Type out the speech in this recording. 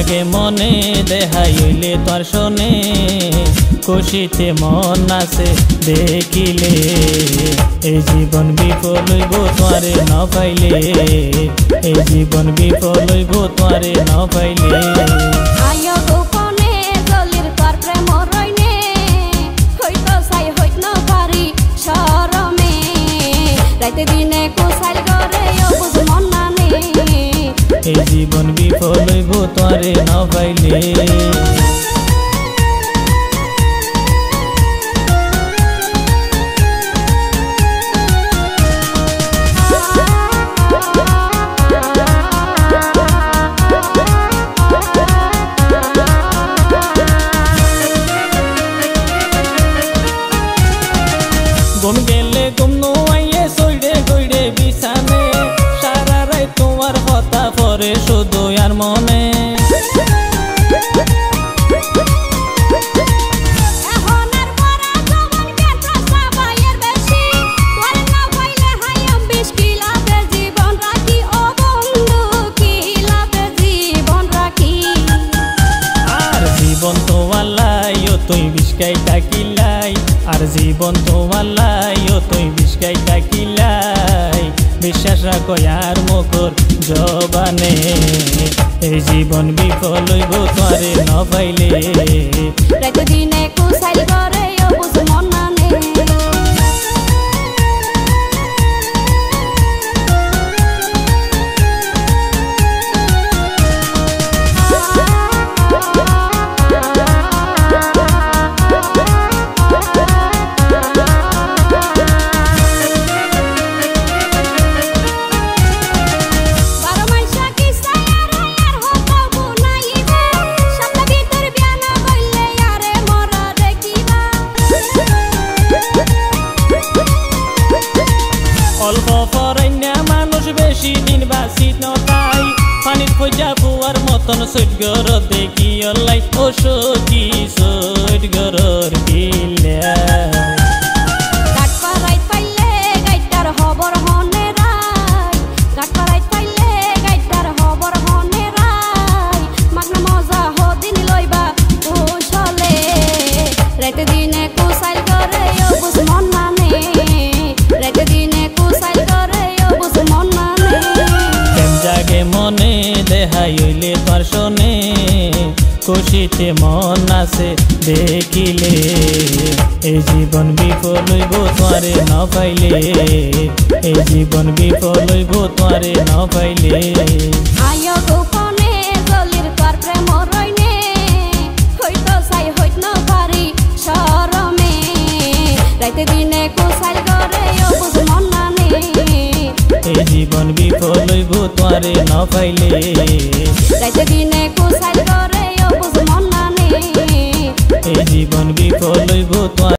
জাগে মনে দেহাই হইলে তোর শোনে খুশিতে মন নাচে দেখিলে এই জীবন বিফল হইব তোরে না পাইলে এই জীবন বিফল হইব তোরে না পাইলে আয়ো গোপনে জলির তোর প্রেম রইনে হইতো চাই হইত না পারি শরমে রাইতে দিনে কোসাইল করে বুঝ মন নানে এই জীবন বিফল হইব তোরে না পাইলে ঘুম গেলে ঘুম নোয়াইয়ে সইডে গইডে বিছানে সারা রাত তোমার কথা পরে শুধু আর মনে জীবন তোমার লাই ও তুই বিস্কাই থাকিলাই আর জীবন তোমার লাই ও তুই বিস্কাই থাকিলাই বিশ্বাস রাখো আর মুখর জবানে এই জীবন বিফল হইব তোরে না পাইলে রাত দিনে কোসাইল করে বুঝ মন নানে অল্প পরাইনা মানুষ বেশি দিন বাঁচিত নতাই পানির ফজা পুয়ার মতন সৈট গর দেখি অল্লাই ও সখী সৈট গরর কিল্লা রাতে দিনে কোসাইল করে বুঝ মন নানে রাতে দিনে কোসাইল করে বুঝ মন নানে প্রেম জাগে মনে দেহাই হইলে তোর শোনে খুশিতে মন নাচে দেখিলে এই জীবন বিফল হইব তোরে না পাইলে এই জীবন বিফল হইব তোরে না পাইলে আয়ো গোপনে জলির তোর প্রেম রইনে হইতো চাই হইত না পারি শরমে রাইতে দিনে কোসাইল করে বুঝ মন নানে এই জীবন বিফল হইব তোরে না পাইলে রাইতে দিনে কোসাইল করে বুঝ মন নানে এই জীবন বিফল হইব তোরে